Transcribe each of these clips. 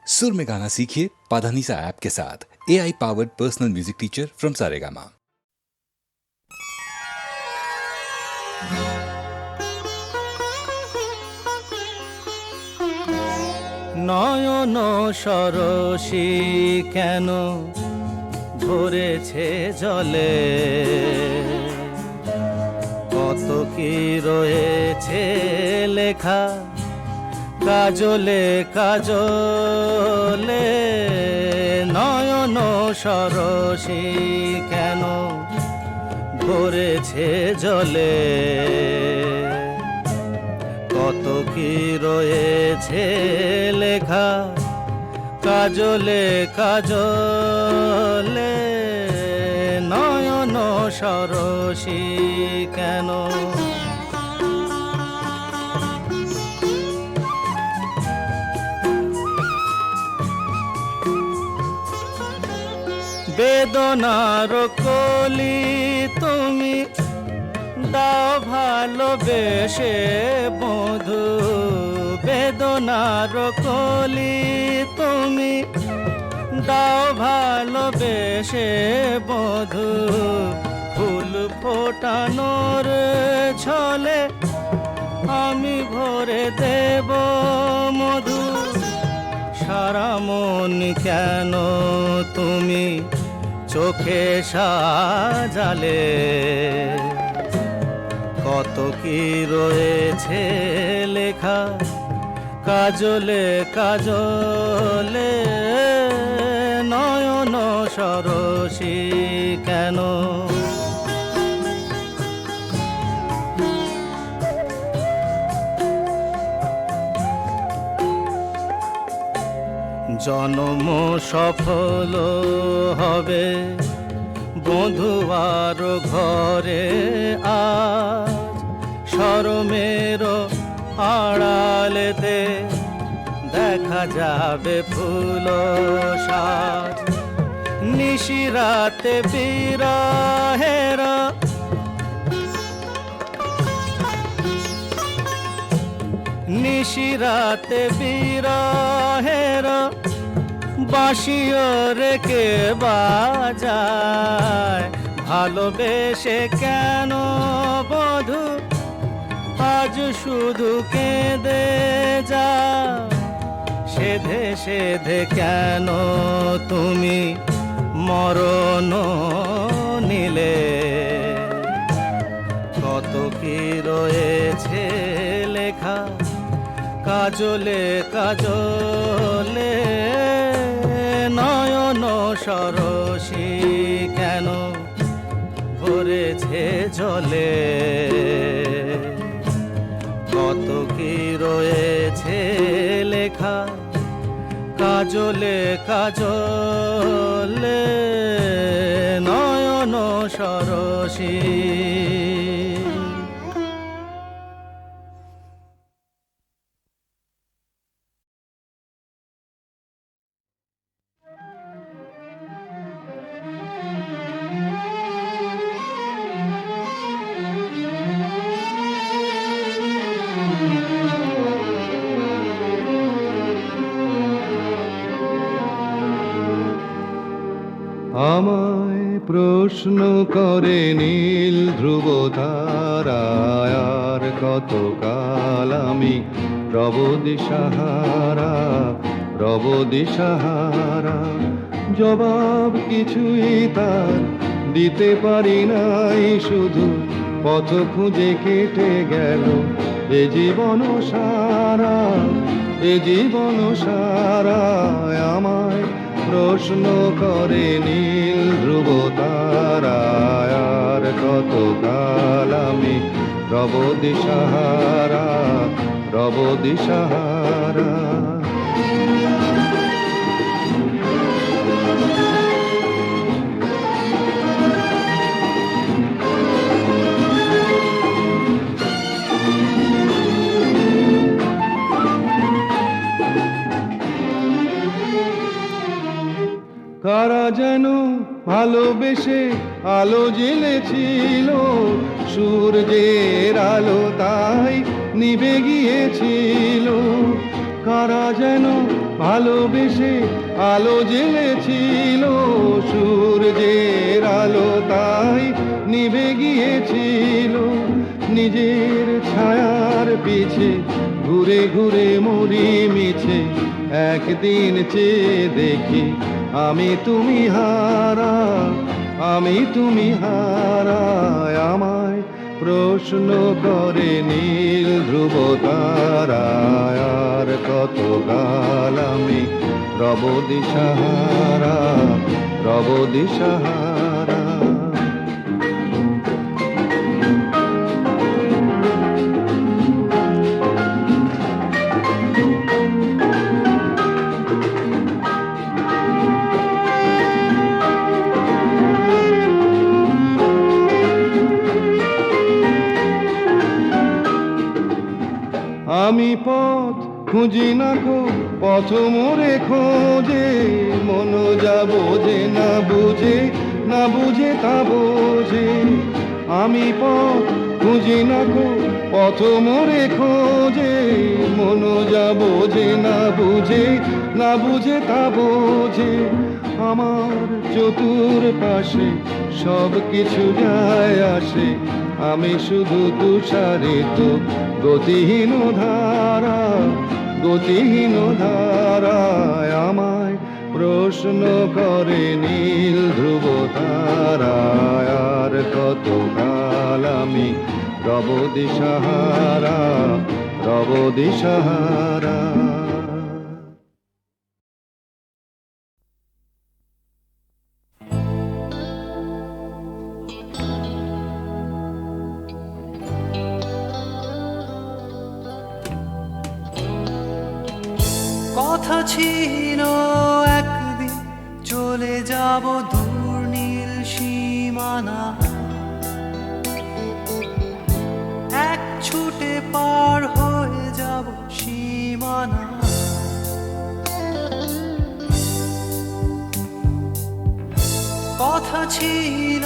सुर में गाना सीखिए पाधानीसा ऐप के साथ। AI powered personal music teacher from Saregama. নয়ন সরসী কেন ভরেছে জলে, কত কি রয়েছে লেখা কাজলে কাজলে। নয়ন সরসী কেন ভরেছে জলে, কত কি রয়েছে লেখা কাজলে কাজলে। নয়ন সরসী কেন, বেদনার কলি তুমি দাও ভালোবেসে বধু, বেদনার কলি তুমি দাও ভালোবেসে বধু। ফুল ফোটানোর ছলে আমি ভরে দেব মধু। সারা মন কেন তুমি চোখে সাজালে, কত কি রয়েছে লেখা কাজলে কাজলে। নয়ন সরসী কেন, জন্ম সফল হবে বধুয়ার ঘরে আজ। শরমের আড়ালেতে দেখা যাবে ফুল সাজ। নিশিরাতে বিরহের নিশিরাতে বিরহের বাঁশিও রেখে বাজায়। ভালোবেসে কেন বধু আজ শুধু কেঁদে যা, সেধে সেধে কেন তুমি মরণ নিলে। কত কি রয়েছে লেখা কাজলে কাজলে। নয়ন সরসী কেন ভরেছে জলে, কত কি রয়েছে লেখা কাজলে কাজলে। নয়ন সরসী। আমায় প্রশ্ন করে নীল ধ্রুব তারায়, আর কত কাল আমি রব দিশাহারা রব দিশাহারা। জবাব কিছুই তার দিতে পারি নাই, শুধু পথ খুঁজে কেটে গেল এ জীবন সারা এ জীবন সারা। আমায় প্রশ্ন করে নীল ধ্রুব তারায়, আর কত কাল আমি রব দিশাহারা রব দিশাহারা। কারা যেন ভালোবেসে আলো জ্বেলেছিল, সূর্যের আলো তাই নিভে গিয়েছিল। কারা যেন ভালোবেসে আলো জ্বেলেছিল, সূর্যের আলো তাই নিভে গিয়েছিল। নিজের ছায়ার পিছে ঘুরে ঘুরে মরি মিছে, একদিন চেয়ে দেখি আমি তুমি হারা, আমি তুমি হারা। আমায় প্রশ্ন করে নীল ধ্রুব তারা, আর কত কাল আমি রব দিশাহারা, রব দিশাহারা। আমি পথ খুঁজি না গো, পথ মোরে খোঁজে, মন যা বোঝে না বুঝে, না বুঝে তা বোঝে। আমি পথ খুঁজি না গো, পথ মোরে খোঁজে, মন যা বোঝে না বুঝে, না বুঝে তা বোঝে। আমার চতুর পাশে সব কিছু যায় আসে, আমি শুধু তুষারিত গতিহীন ধারা, গতিহীন ধারায়। আমায় প্রশ্ন করে নীল ধ্রুব তারা, আর কত কাল আমি রব দিশাহারা, রব দিশাহারা। কথা ছিল একদিন চলে যাব দূর নীল সীমানা, এক ছুটে পার হয়ে যাব সীমানা। কথা ছিল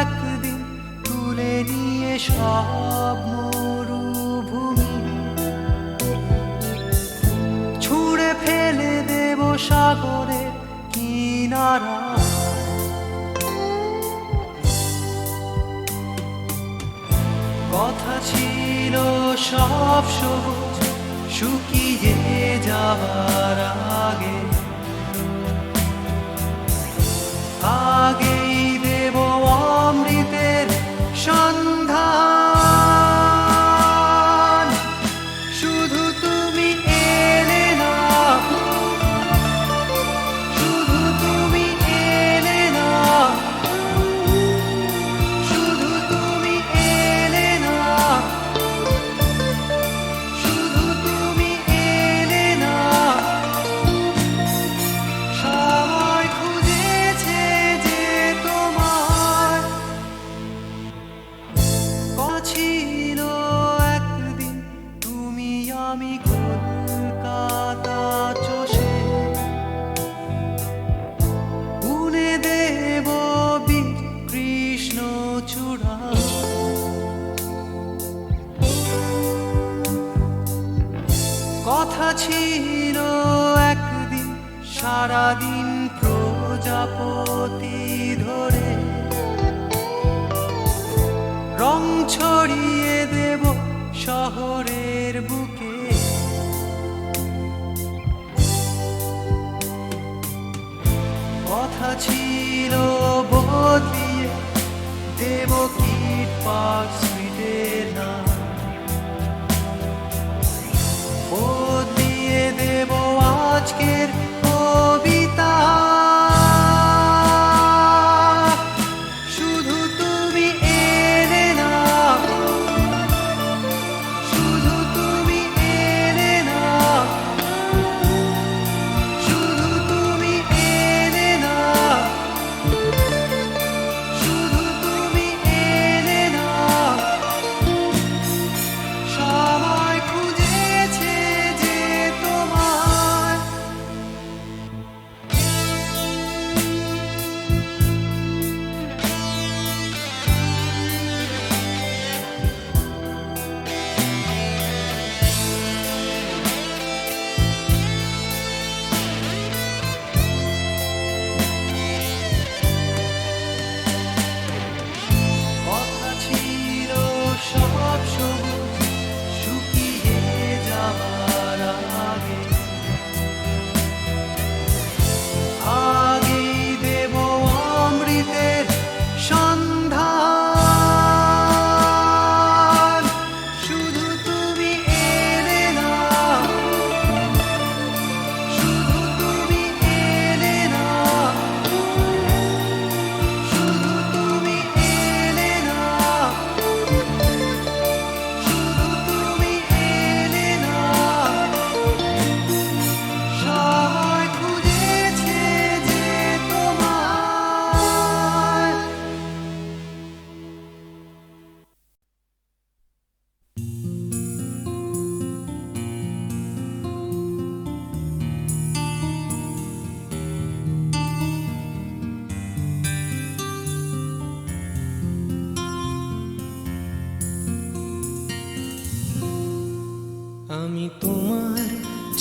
একদিন তুলে নিয়ে সব মরুভূমি, ছুঁড়ে ফেলে দেব সাগরের কিনারা। কথা ছিল সব সবুজ শুকিয়ে যাবার আগে, আগেই দেব অমৃতের সন্ধান। শুধু তুমি এলে না, শুধু তুমি এলে না, শুধু তুমি এলে না, শুধু তুমি এলে না। সবাই খুঁজেছে যে তোমার, কথা ছিল একদিন তুমি আমি কলকাতা চষে বুনে দেব বীর কৃষ্ণ চূড়া। কথা ছিল একদিন সারাদিন প্রজাপতি ধরে রং ছড়িয়ে দেব শহরের বুকে। কথা ছিল বদলিয়ে দেব কিট পার্ক স্ট্রিটের নাম, বদলিয়ে দেব আজকের কবিতা। শুধু তুমি এলে না, শুধু তুমি এলে না, শুধু তুমি এলে না, শুধু তুমি এলে না। সবাই খুঁজেছে যে তোমার,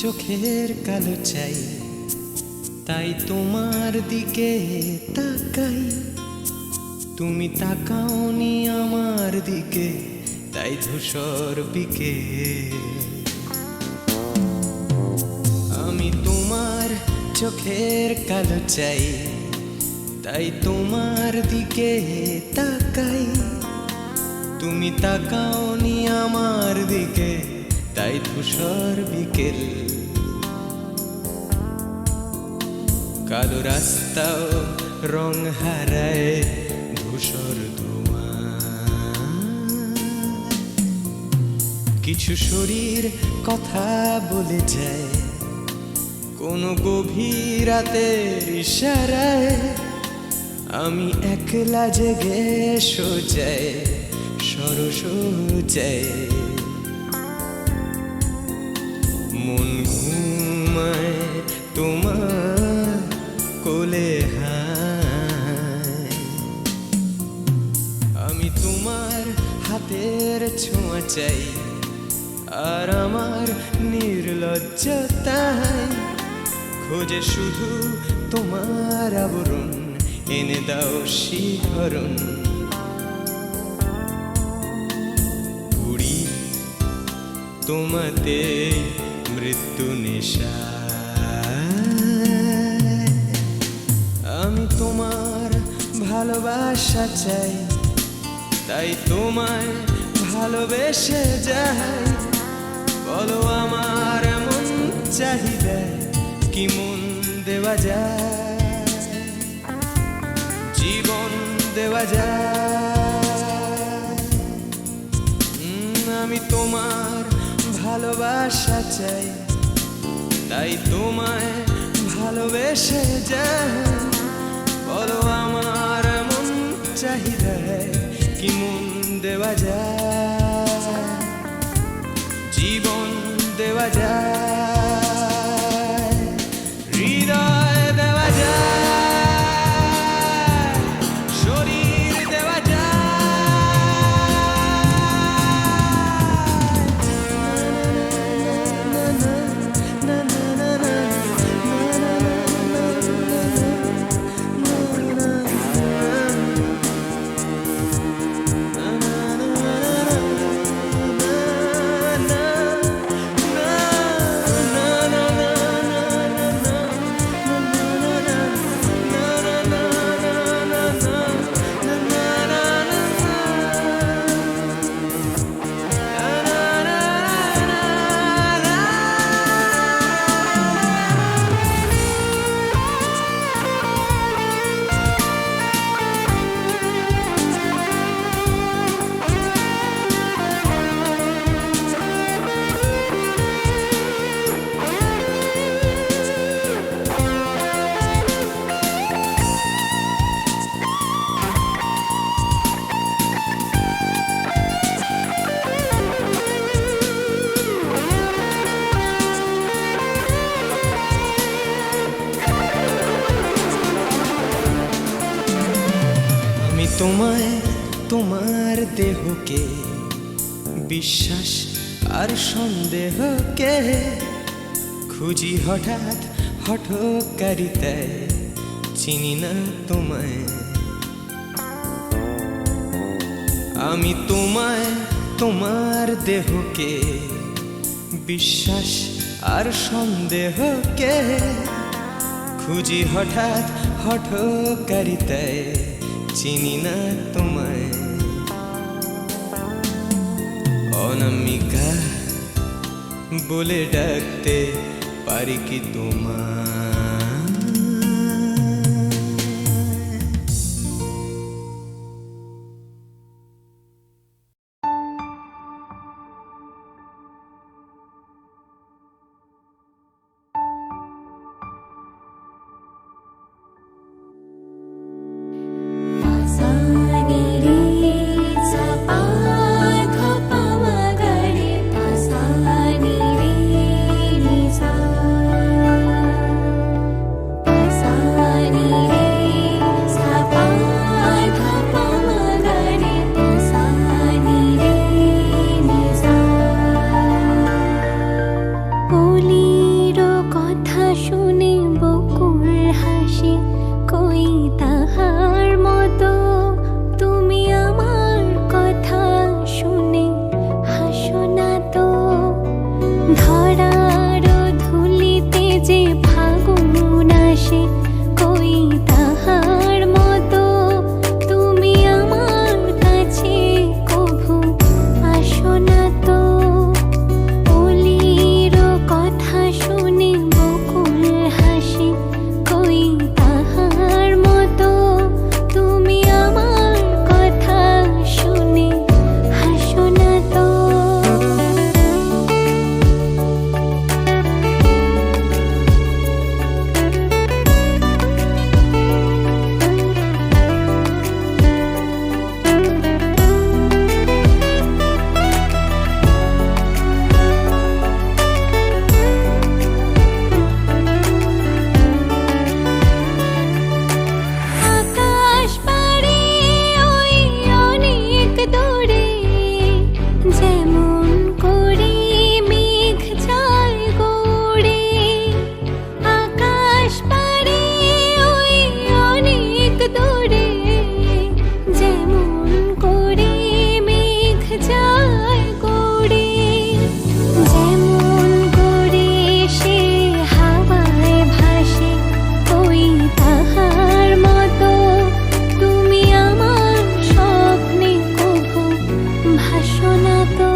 চোখের কালো চাই, তাই তোমার দিকে তাকাই। তুমি তাকাওনি আমার দিকে, তাই ধূসর বিকেল। আমি তোমার চোখের কালো চাই, তাই তোমার দিকে তাকাই। তুমি তাকাওনি আমার দিকে, তাই ধূসর বিকেল। কালো রাস্তাও রং হারায় ধূসর ধোঁয়া। কিছু শরীর কথা বলে যায় কোনো গভীর রাতের ইশারায়। আমি একলা জেগে সোজায় সরসোজায়। মন ঘুমায় তোমার কোলে হায়। আমি তোমার হাতের ছোঁয়া চাই, আর আমার নির্লজ্জতায় খোঁজে শুধু তোমার আবরণ। এনে দাও শিহরণ। পুরি তোমাতে মৃত্যু নেশা। আমি তোমার ভালোবাসা চাই, তাই তোমায় ভালোবেসে যাই। বলো আমার মন চাহিদা কি মন দেওয়া যায়, জীবন দেওয়া যায়। আমি তোমার ভালোবাসা চাই, তাই তোমায় ভালোবেসে যাই। বলো আমার মন চাহিদা কি মন দেওয়া যায়, জীবন দেওয়া যায়, হৃদয় দেওয়া যায়, শরীর দেওয়া তোমায় তোমার দেহকে বিশ্বাস আর সন্দেহকে খুঁজি হঠাৎ হঠকারিতায় চিনি না তোমায়। আমি তোমায় তোমার দেহকে বিশ্বাস আর সন্দেহকে খুঁজি হঠাৎ হঠকারিতায় চিনি না তোমায়। অনামিকা বলে ডাকতে পারি কি তোমায়? হাসে কই তাহার মতো তুমি আমার কাছে কভু আসো না তো অলির কথা শুনে বকুল হাসে কই তাহার মতো তুমি আমার কথা শুনে হাসো না তো আকাশ পারে ওই অনেক দূরে যেমন করে মেঘ যায় গড়ে আকাশ পারে ওই অনেক দূরে যেমন করে মেঘ যায় গড়ে যেমন করে সে হাওয়ায় ভাসে কই তাহার মতো তুমি আমার স্বপ্নে কভু ভাসো না তো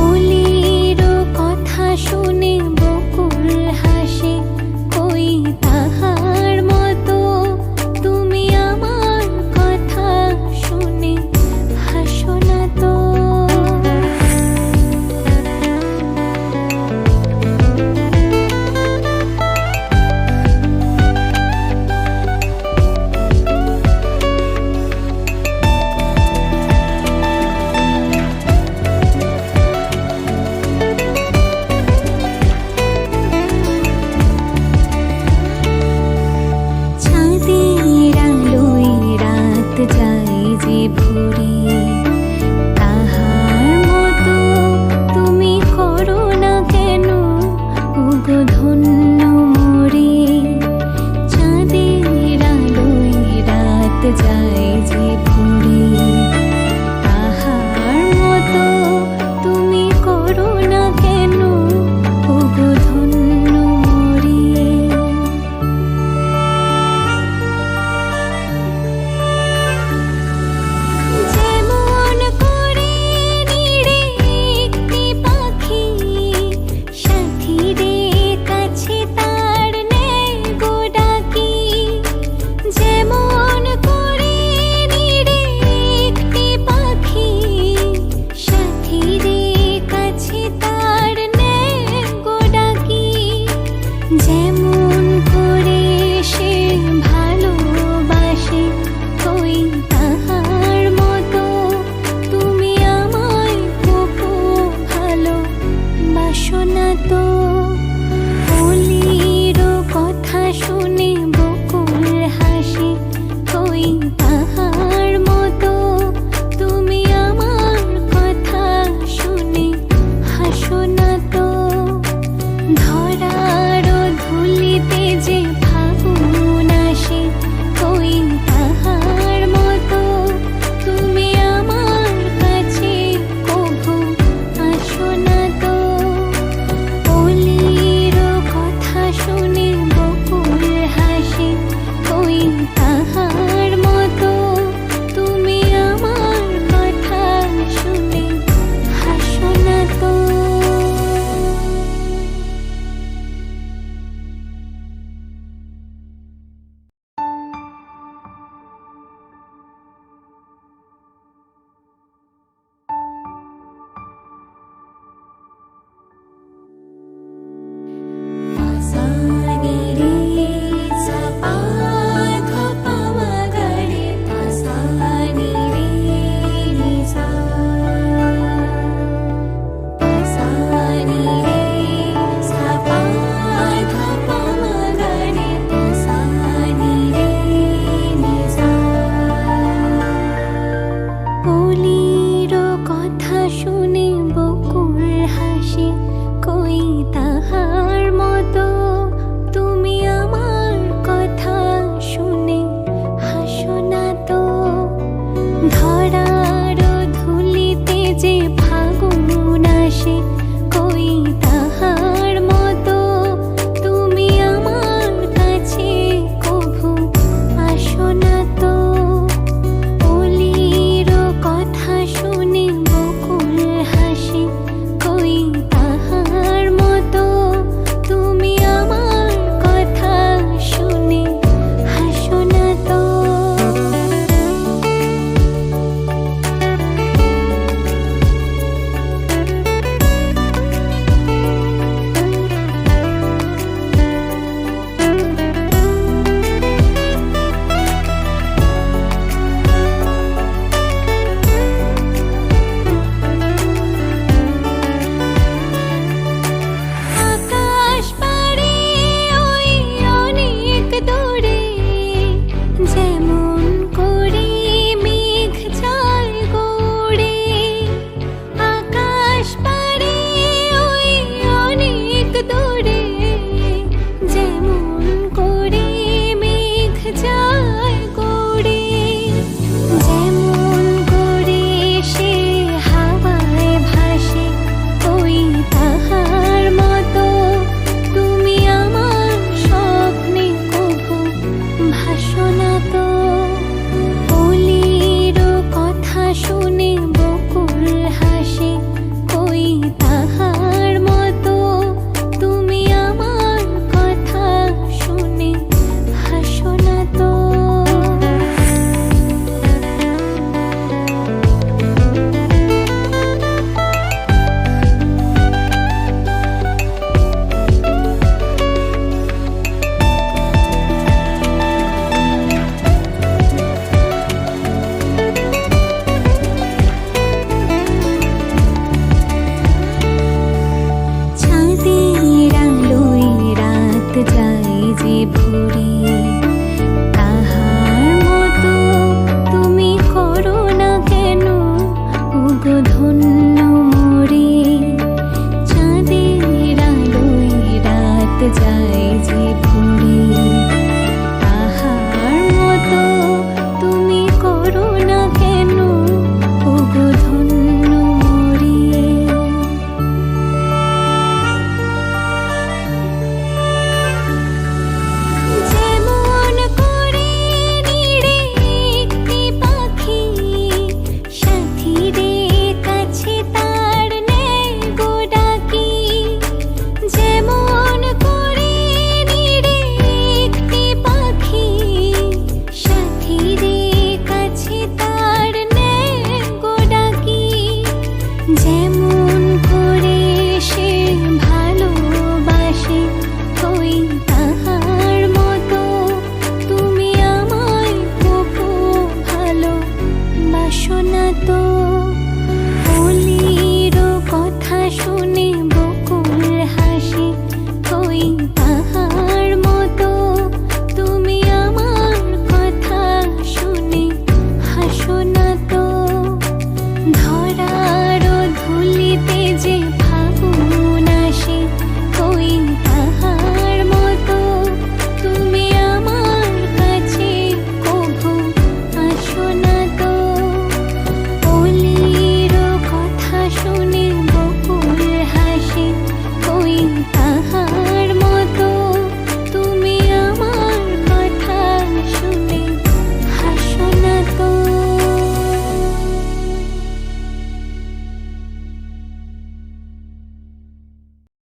অলির কথা শুনে বকুল হাসে কই তাহার মতো তুমি আমার কথা শুনে হাসো না তো চাঁদের আলোয় রাত যায় যে ভরে তাহার মতো তুমি করো না কেন ওগো ধন্য মোরে চাঁদের আলোয় রাত যায় যে ভরে তাহার মতো তুমি করো না কেন ওগো ধন্য মোরে যেমন করে নিড়ে একটি পাখি সাথীরে কাছে তার নেয় গো ডাকি যেমন করে নিড়ে একটি পাখি সাথীরে কাছে তার নেয় গো ডাকি যেমন করে সে ভালোবাসে কই তাহার মতো তুমি আমায় কভু ভালোবাসো না তো অলির কথা শুনে বকুল হাসে কই তাহার মতো তুমি আমার কথা শুনে হাসো না তো ধরার ধুলিতে যে যে ভুল